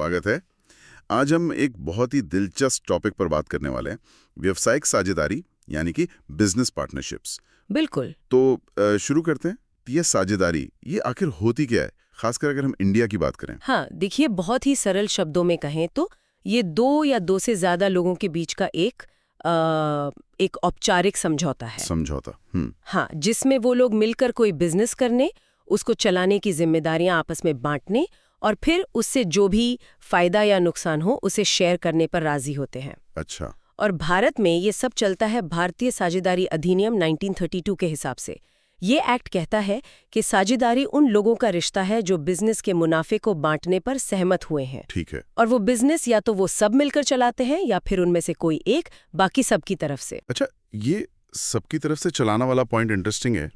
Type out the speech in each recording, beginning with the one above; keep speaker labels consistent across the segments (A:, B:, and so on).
A: स्वागत है। आज हम एक बहुत ही दिलचस्प टॉपिक पर बात करने वाले हैं, व्यवसायिक साझेदारी यानी कि बिजनेस पार्टनरशिप्स।
B: बिल्कुल।
A: तो शुरू करते हैं। ये साझेदारी ये आखिर होती क्या है, खासकर अगर हम इंडिया की बात करें?
B: हाँ, देखिए, बहुत ही सरल शब्दों में कहें तो ये दो या दो से ज्यादा लोगों के बीच का एक औपचारिक समझौता है।
A: समझौता।
B: हाँ, जिसमें वो लोग मिलकर कोई बिजनेस करने, उसको चलाने की जिम्मेदारियां आपस में बांटने और फिर उससे जो भी फायदा या नुकसान हो उसे शेयर करने पर राजी होते हैं।
A: अच्छा।
B: और भारत में ये सब चलता है भारतीय साझेदारी अधिनियम 1932 के हिसाब से। ये एक्ट कहता है कि साझेदारी उन लोगों का रिश्ता है जो बिजनेस के मुनाफे को बांटने पर सहमत हुए हैं।
A: ठीक है।
B: और वो बिजनेस या तो वो सब मिलकर चलाते हैं या फिर उनमें से कोई एक बाकी सबकी तरफ से।
A: अच्छा, ये सबकी तरफ से चलाना वाला पॉइंट इंटरेस्टिंग है।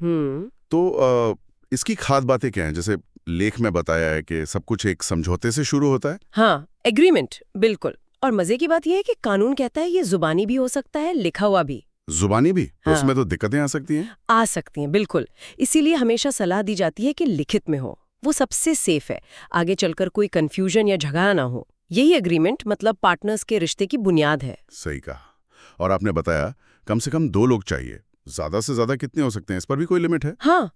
A: तो इसकी खास बातें क्या हैं? जैसे लेख में बताया है कि सब कुछ एक समझौते से शुरू होता है।
B: हाँ, एग्रीमेंट, बिल्कुल। और मजे की बात यह है कि कानून कहता है ये जुबानी भी हो सकता है, लिखा हुआ भी।
A: जुबानी भी?
B: हाँ।
A: उसमें तो दिक्कतें आ सकती हैं।
B: आ सकती हैं, बिल्कुल। इसीलिए हमेशा सलाह दी जाती है कि लिखित में हो, वो सबसे सेफ है। आगे चलकर कोई कंफ्यूजन या झगड़ा ना हो। यही एग्रीमेंट मतलब पार्टनर्स के रिश्ते की बुनियाद है।
A: सही कहा। और आपने बताया कम से कम 2 लोग चाहिए। ज्यादा से ज्यादा कितने हो सकते हैं, इस पर भी कोई लिमिट है?
B: हाँ,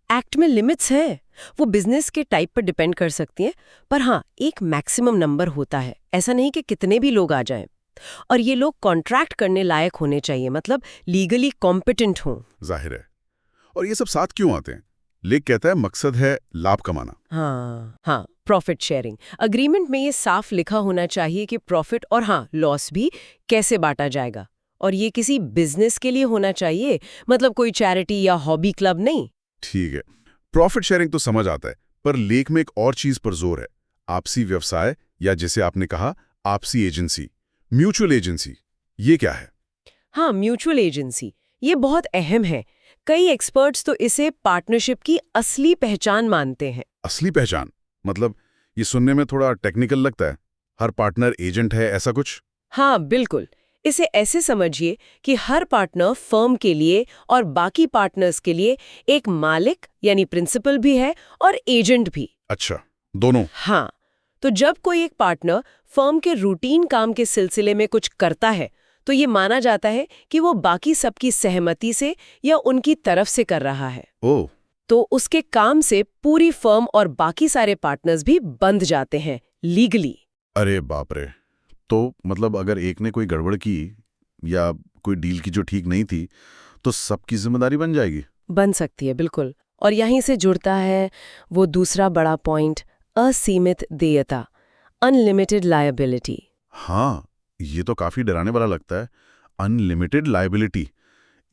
B: एक्ट में लिमिट्स है। वो बिजनेस के टाइप पर डिपेंड कर सकती हैं, पर हाँ, एक मैक्सिमम नंबर होता है। ऐसा नहीं कि कितने भी लोग आ जाएं। और ये लोग कॉन्ट्रैक्ट करने लायक होने चाहिए, मतलब लीगली कॉम्पिटेंट हों।
A: जाहिर है। और ये सब साथ क्यों आते हैं? लेख कहता है मकसद है लाभ कमाना।
B: हाँ, प्रॉफिट शेयरिंग। अग्रीमेंट में ये साफ लिखा होना चाहिए कि प्रॉफिट और हाँ, लॉस भी कैसे बांटा जाएगा। और ये किसी बिजनेस के लिए होना चाहिए, मतलब कोई चैरिटी या हॉबी क्लब नहीं।
A: ठीक है, प्रॉफिट शेयरिंग तो समझ आता है, पर लेख में एक और चीज पर जोर है। आपसी व्यवसाय, या जिसे आपने कहा आपसी एजेंसी, म्यूचुअल एजेंसी। ये क्या है?
B: हाँ, म्यूचुअल एजेंसी ये बहुत अहम है। कई एक्सपर्ट्स तो इसे पार्टनरशिप की असली पहचान मानते हैं।
A: असली पहचान मतलब? ये सुनने में थोड़ा टेक्निकल लगता है। हर पार्टनर एजेंट है, ऐसा कुछ?
B: हाँ, बिल्कुल। इसे ऐसे समझिए कि हर पार्टनर फर्म के लिए और बाकी पार्टनर्स के लिए एक मालिक यानी प्रिंसिपल भी है और एजेंट भी।
A: अच्छा, दोनों?
B: हाँ, तो जब कोई एक पार्टनर फर्म के रूटीन काम के सिलसिले में कुछ करता है तो ये माना जाता है कि वो बाकी सबकी सहमति से या उनकी तरफ से कर रहा है।
A: ओह।
B: तो उसके काम से पूरी फर्म और बाकी सारे पार्टनर्स भी बंध जाते हैं लीगली।
A: अरे बाप रे। तो मतलब अगर एक ने कोई गड़बड़ की या कोई डील की जो ठीक नहीं थी, तो सबकी जिम्मेदारी बन जाएगी?
B: बन सकती है, बिल्कुल। और यहीं से जुड़ता है वो दूसरा बड़ा पॉइंट, असीमित देयता, अनलिमिटेड लायबिलिटी।
A: हाँ, ये तो काफी डराने वाला लगता है। अनलिमिटेड लायबिलिटी,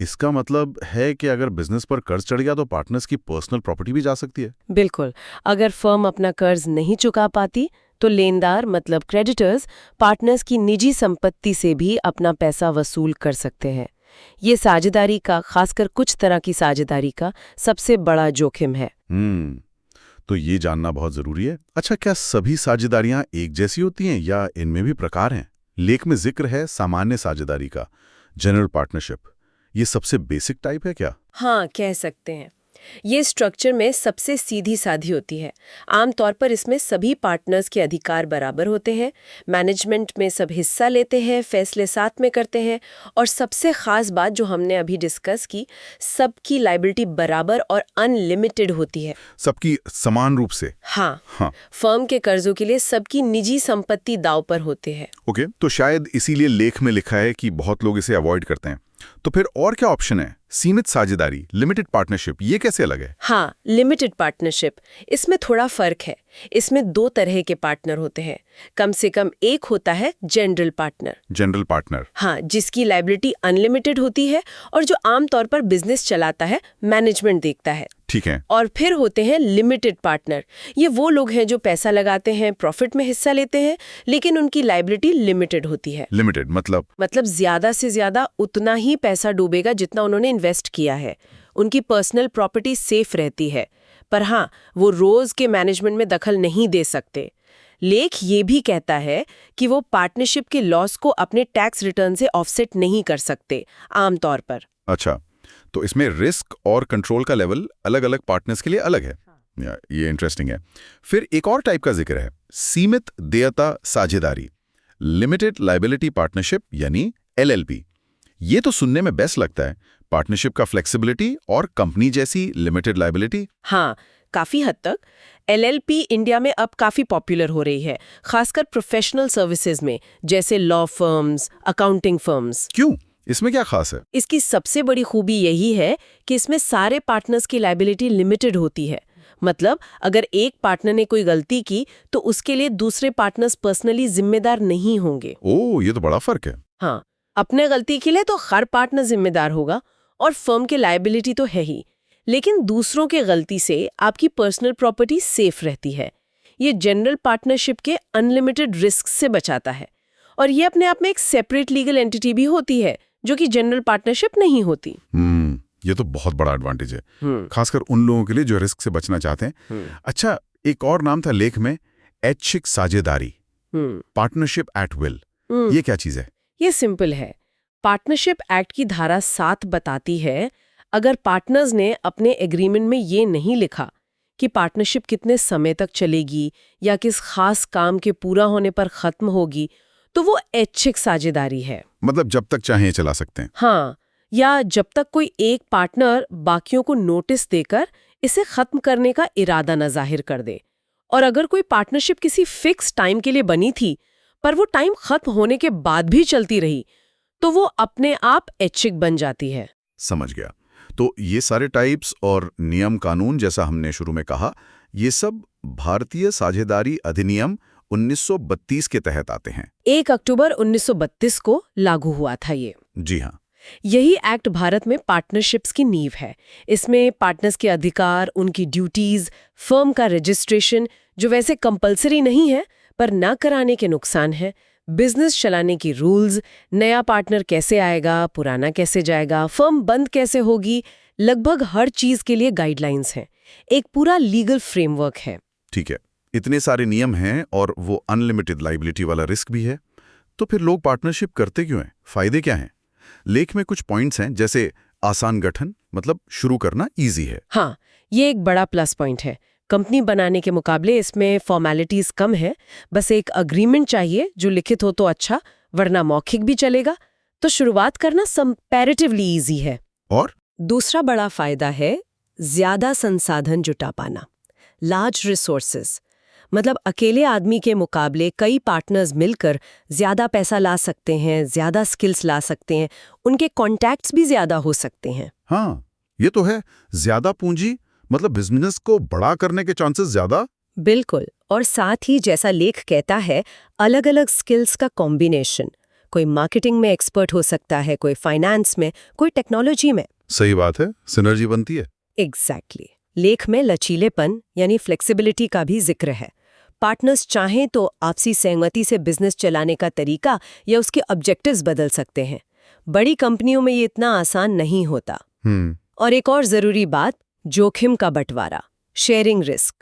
A: इसका मतलब है कि अगर बिजनेस पर कर्ज चढ़ गया तो पार्टनर्स की पर्सनल प्रॉपर्टी भी जा सकती है?
B: बिल्कुल। अगर फर्म अपना कर्ज नहीं चुका पाती तो लेनदार मतलब क्रेडिटर्स पार्टनर्स की निजी संपत्ति से भी अपना पैसा वसूल कर सकते हैं। ये साझेदारी का, खासकर कुछ तरह की साझेदारी का सबसे बड़ा जोखिम है।
A: तो ये जानना बहुत जरूरी है। अच्छा, क्या सभी साझेदारियां एक जैसी होती हैं या इनमें भी प्रकार हैं? लेख में जिक्र है सामान्य साझेदारी का, जनरल पार्टनरशिप। ये सबसे बेसिक टाइप है क्या?
B: हाँ, कह सकते हैं। ये स्ट्रक्चर में सबसे सीधी साधी होती है। आमतौर पर इसमें सभी पार्टनर्स के अधिकार बराबर होते हैं, मैनेजमेंट में सब हिस्सा लेते हैं, फैसले साथ में करते हैं, और सबसे खास बात जो हमने अभी डिस्कस की, सबकी लायबिलिटी बराबर और अनलिमिटेड होती है।
A: सबकी समान रूप से?
B: हाँ। फर्म के कर्जों के लिए सबकी निजी संपत्ति दांव पर होते हैं।
A: ओके, तो शायद इसीलिए लेख में लिखा है कि बहुत लोग इसे अवॉइड करते हैं। तो फिर और क्या ऑप्शन है? सीमित साझेदारी, लिमिटेड पार्टनरशिप, ये कैसे अलग है?
B: हाँ, लिमिटेड पार्टनरशिप, इसमें थोड़ा फर्क है। इसमें 2 तरह के पार्टनर होते हैं। कम से कम एक होता है जनरल पार्टनर।
A: General partner?
B: हाँ, जिसकी लायबिलिटी अनलिमिटेड होती है और जो आमतौर पर बिजनेस चलाता है, मैनेजमेंट देखता है।
A: ठीक है।
B: और फिर होते हैं लिमिटेड पार्टनर। ये वो लोग हैं जो पैसा लगाते हैं, प्रॉफिट में हिस्सा लेते हैं, लेकिन उनकी लायबिलिटी लिमिटेड होती है।
A: लिमिटेड मतलब?
B: मतलब ज्यादा से ज्यादा उतना ही पैसा डूबेगा जितना उन्होंने इन्वेस्ट किया है। उनकी पर्सनल प्रॉपर्टी सेफ रहती है, पर हाँ, वो रोज के मैनेजमेंट में दखल नहीं दे सकते। लेख ये भी कहता है कि वो पार्टनरशिप के लॉस को अपने टैक्स रिटर्न से ऑफसेट नहीं कर सकते आमतौर पर।
A: अच्छा, तो इसमें रिस्क और कंट्रोल का लेवल अलग अलग पार्टनर्स के लिए अलग है। ये इंटरेस्टिंग है। फिर एक और टाइप का जिक्र है, सीमित देयता साझेदारी, लिमिटेड लायबिलिटी पार्टनरशिप यानी LLP। ये तो सुनने में बेस्ट लगता है, पार्टनरशिप का फ्लेक्सिबिलिटी और कंपनी जैसी लिमिटेड लायबिलिटी।
B: हाँ, काफी हद तक LLP इंडिया में अब काफी पॉपुलर हो रही है, खासकर प्रोफेशनल सर्विसेज में, जैसे लॉ फर्म्स, अकाउंटिंग फर्म्स।
A: क्यों? इसमें क्या खास है?
B: इसकी सबसे बड़ी खूबी यही है कि इसमें सारे पार्टनर्स की लायबिलिटी लिमिटेड होती है। मतलब अगर एक पार्टनर ने कोई गलती की तो उसके लिए दूसरे पार्टनर्स पर्सनली जिम्मेदार नहीं होंगे।
A: ओह, ये तो बड़ा फर्क है।
B: हाँ, अपने गलती के लिए तो हर पार्टनर जिम्मेदार होगा और फर्म के लायबिलिटी तो है ही, लेकिन दूसरों के गलती से आपकी पर्सनल प्रॉपर्टी सेफ रहती है। ये जनरल पार्टनरशिप के अनलिमिटेड रिस्क से बचाता है और ये अपने आप में एक सेपरेट लीगल एंटिटी भी होती है जो कि जनरल पार्टनरशिप नहीं होती।
A: ये तो बहुत बड़ा एडवांटेज है, खासकर उन लोगों के लिए जो रिस्क से बचना चाहते हैं। अच्छा, एक और नाम था लेख में, ऐच्छिक साझेदारी, पार्टनरशिप एट विल। ये क्या चीज है?
B: ये सिंपल है। पार्टनरशिप एक्ट की धारा 7 बताती है, अगर पार्टनर्स ने अपने एग्रीमेंट में ये नहीं लिखा कि पार्टनरशिप कितने समय तक चलेगी या किस खास काम के पूरा होने पर खत्म होगी, तो वो ऐच्छिक साझेदारी है।
A: मतलब जब तक चाहे चला सकते हैं।
B: हाँ, या जब तक कोई एक पार्टनर बाकियों को नोटिस देकर इसे खत्म करने का इरादा न जाहिर कर दे। और अगर कोई पार्टनरशिप किसी फिक्स टाइम के लिए बनी थी पर वो टाइम खत्म होने के बाद भी चलती रही, तो वो अपने आप ऐच्छिक बन जाती है।
A: समझ गया। तो ये सारे टाइप्स और नियम कानून, जैसा हमने शुरू में कहा, ये सब भारतीय साझेदारी अधिनियम 1932 के तहत आते हैं।
B: 1 अक्टूबर 1932 को लागू हुआ था ये।
A: जी हाँ।
B: यही एक्ट भारत में पार्टनरशिप्स की नींव है। इसमें पार्टनर्स के अधिकार, उनकी ड्यूटीज, फर्म का रजिस्ट्रेशन जो वैसे कंपलसरी नहीं है पर ना कराने के नुकसान है, बिजनेस चलाने की रूल्स, नया पार्टनर कैसे आएगा, पुराना कैसे जाएगा, फर्म बंद कैसे होगी, लगभग हर चीज के लिए गाइडलाइंस हैं। एक पूरा लीगल फ्रेमवर्क है।
A: ठीक है, इतने सारे नियम हैं और वो अनलिमिटेड लायबिलिटी वाला रिस्क भी है, तो फिर लोग पार्टनरशिप करते क्यों हैं? फायदे क्या हैं? लेख में कुछ पॉइंट्स हैं, जैसे आसान गठन, मतलब शुरू करना इजी है।
B: हाँ, ये एक बड़ा प्लस पॉइंट है। कंपनी बनाने के मुकाबले इसमें फॉर्मेलिटीज कम है। बस एक अग्रीमेंट चाहिए जो लिखित हो तो अच्छा, वरना मौखिक भी चलेगा। तो शुरुआत करना कंपैरेटिवली इजी है।
A: और
B: दूसरा बड़ा फायदा है ज्यादा संसाधन जुटा पाना, लार्ज रिसोर्सेज। मतलब अकेले आदमी के मुकाबले कई पार्टनर्स मिलकर ज्यादा पैसा ला सकते हैं, ज्यादा स्किल्स ला सकते हैं, उनके कॉन्टैक्ट्स भी ज्यादा हो सकते हैं।
A: हाँ, ये तो है। ज्यादा पूंजी मतलब बिजनेस को बड़ा करने के चांसेस ज्यादा।
B: बिल्कुल। और साथ ही जैसा लेख कहता है, अलग अलग स्किल्स का कॉम्बिनेशन। कोई मार्केटिंग में एक्सपर्ट हो सकता है, कोई फाइनेंस में, कोई टेक्नोलॉजी में।
A: सही बात है, सिनर्जी बनती है।
B: एग्जैक्टली। लेख में लचीलेपन यानी फ्लेक्सिबिलिटी का भी जिक्र है। पार्टनर्स चाहें तो आपसी सहमति से बिजनेस चलाने का तरीका या उसके ऑब्जेक्टिव्स बदल सकते हैं। बड़ी कंपनियों में ये इतना आसान नहीं होता। और एक और जरूरी बात, जोखिम का बंटवारा, शेयरिंग रिस्क।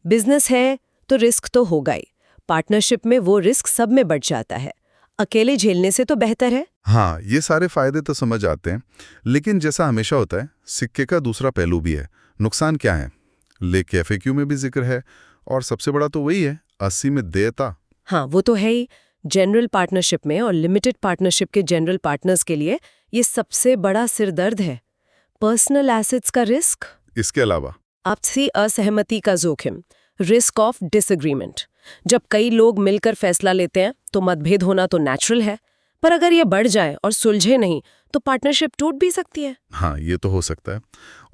B: बिजनेस है तो रिस्क तो होगा ही, पार्टनरशिप में वो रिस्क सब में बढ़ जाता है। अकेले झेलने से तो बेहतर है।
A: हाँ, ये सारे फायदे तो समझ आते हैं, लेकिन जैसा हमेशा होता है, सिक्के का दूसरा पहलू भी है। नुकसान क्या है? लेख के FAQ में भी जिक्र है, और सबसे बड़ा तो वही है, असीमित देयता।
B: हाँ, वो तो है ही। जनरल पार्टनरशिप में और लिमिटेड पार्टनरशिप के जनरल पार्टनर्स के लिए ये सबसे बड़ा सिरदर्द है। पर्सनल एसेट्स का रिस्क,
A: इसके अलावा
B: आपसी असहमति का जोखिम, रिस्क ऑफ डिसएग्रीमेंट। जब कई लोग मिलकर फैसला लेते हैं तो मतभेद होना तो नेचुरल है, पर अगर ये बढ़ जाए और सुलझे नहीं तो पार्टनरशिप टूट भी सकती है।
A: हाँ, ये तो हो सकता है।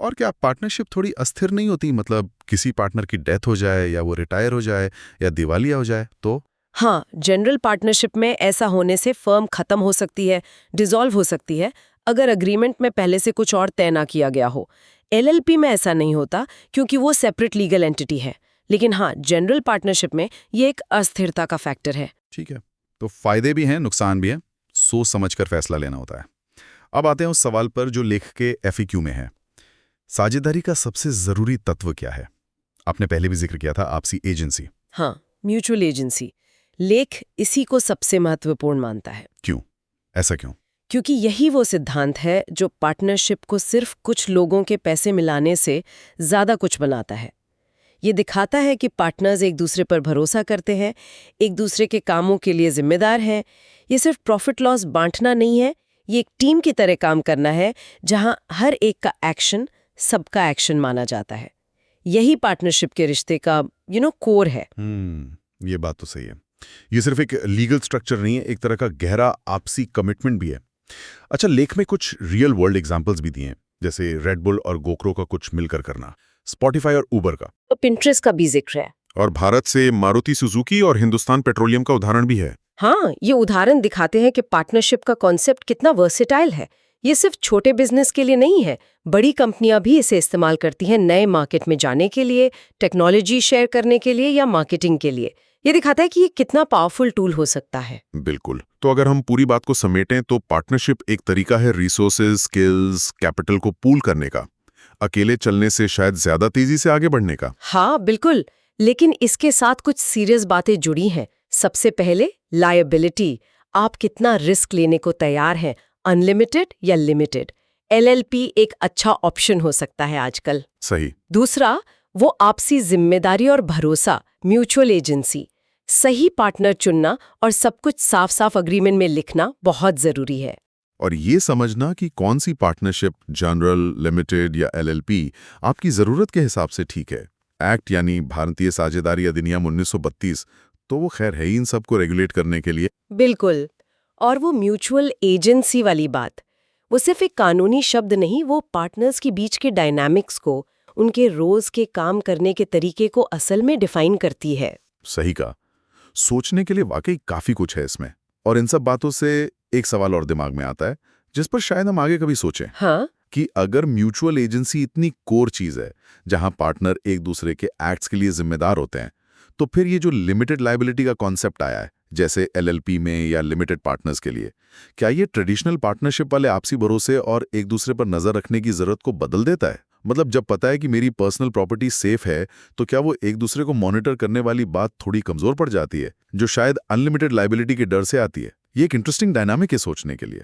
A: और क्या पार्टनरशिप थोड़ी अस्थिर नहीं होती? मतलब किसी पार्टनर की डेथ हो जाए या वो रिटायर हो जाए या दिवालिया हो जाए तो?
B: हाँ, जनरल पार्टनरशिप में ऐसा होने से फर्म खत्म हो सकती है, डिसॉल्व हो सकती है, अगर अग्रीमेंट में पहले से कुछ और तय ना किया गया हो। LLP में ऐसा नहीं होता क्योंकि वो सेपरेट लीगल एंटिटी है। लेकिन हाँ, जनरल पार्टनरशिप में ये एक अस्थिरता का फैक्टर है।
A: ठीक है, तो फायदे भी हैं, नुकसान भी हैं, सोच समझकर फैसला लेना होता है। अब आते हैं उस सवाल पर जो लेख के FAQ में है। साझेदारी का सबसे जरूरी तत्व क्या है? आपने पहले भी जिक्र किया था, आपसी एजेंसी।
B: हाँ, म्यूचुअल एजेंसी। लेख इसी को सबसे महत्वपूर्ण मानता है।
A: क्यों? ऐसा क्यों?
B: क्योंकि यही वो सिद्धांत है जो पार्टनरशिप को सिर्फ कुछ लोगों के पैसे मिलाने से ज्यादा कुछ बनाता है। ये दिखाता है कि पार्टनर्स एक दूसरे पर भरोसा करते हैं, एक दूसरे के कामों के लिए जिम्मेदार हैं। ये सिर्फ प्रॉफिट लॉस बांटना नहीं है, ये एक टीम की तरह काम करना है, जहां हर एक का एक्शन सबका एक्शन माना जाता है। यही पार्टनरशिप के रिश्ते का कोर है।
A: ये बात तो सही है। ये सिर्फ एक लीगल स्ट्रक्चर नहीं है, एक तरह का गहरा आपसी कमिटमेंट भी है। अच्छा, लेख में कुछ रियल वर्ल्ड एग्जांपल्स भी दिए हैं, जैसे रेड बुल और गोक्रो का कुछ मिलकर करना, स्पॉटिफाई और उबर का,
B: तो पिंटरेस्ट का भी जिक्र है।
C: और भारत से मारुति सुजुकी और हिंदुस्तान पेट्रोलियम का उदाहरण भी है।
B: हाँ, ये उदाहरण दिखाते हैं कि पार्टनरशिप का कॉन्सेप्ट कितना वर्सेटाइल है। ये सिर्फ छोटे बिजनेस के लिए नहीं है, बड़ी कंपनियां भी इसे इस्तेमाल करती हैं नए मार्केट में जाने के लिए, टेक्नोलॉजी शेयर करने के लिए या मार्केटिंग के लिए। ये दिखाता है कि ये कितना पावरफुल टूल हो सकता है।
C: बिल्कुल। तो अगर हम पूरी बात को समेटें तो पार्टनरशिप एक तरीका है रिसोर्सेज, स्किल्स, कैपिटल को पूल करने का, अकेले चलने से शायद ज्यादा तेजी से आगे बढ़ने का।
B: हाँ बिल्कुल, लेकिन इसके साथ कुछ सीरियस बातें जुड़ी हैं। सबसे पहले लायबिलिटी, आप कितना रिस्क लेने को तैयार हैं, अनलिमिटेड या लिमिटेड। एलएलपी एक अच्छा ऑप्शन हो सकता है आजकल।
C: सही।
B: दूसरा, वो आपसी जिम्मेदारी और भरोसा, म्यूचुअल एजेंसी। सही पार्टनर चुनना और सब कुछ साफ साफ अग्रीमेंट में लिखना बहुत जरूरी है।
C: और ये समझना कि कौन सी पार्टनरशिप, जनरल, लिमिटेड या एलएलपी, आपकी जरूरत के हिसाब से ठीक है। एक्ट यानी भारतीय साझेदारी अधिनियम 1932 तो वो खैर है ही इन सबको रेगुलेट करने के लिए।
B: बिल्कुल। और वो म्यूचुअल एजेंसी वाली बात, वो सिर्फ एक कानूनी शब्द नहीं, वो पार्टनर्स के बीच के डायनामिक्स को, उनके रोज के काम करने के तरीके को असल में डिफाइन करती है।
A: सही कहा। सोचने के लिए वाकई काफी कुछ है इसमें। और इन सब बातों से एक सवाल और दिमाग में आता है, जिस पर शायद हम आगे कभी सोचें।
B: हाँ,
A: कि अगर म्यूचुअल एजेंसी इतनी कोर चीज है, जहां पार्टनर एक दूसरे के एक्ट्स के लिए जिम्मेदार होते हैं, तो फिर ये जो लिमिटेड लायबिलिटी का कॉन्सेप्ट आया है, जैसे एलएलपी में या लिमिटेड पार्टनर्स के लिए, क्या ये ट्रेडिशनल पार्टनरशिप वाले आपसी भरोसे और एक दूसरे पर नजर रखने की जरूरत को बदल देता है? मतलब जब पता है कि मेरी पर्सनल प्रॉपर्टी सेफ है, तो क्या वो एक दूसरे को मॉनिटर करने वाली बात थोड़ी कमजोर पड़ जाती है, जो शायद अनलिमिटेड लायबिलिटी के डर से आती है? ये एक इंटरेस्टिंग डायनामिक है सोचने के लिए।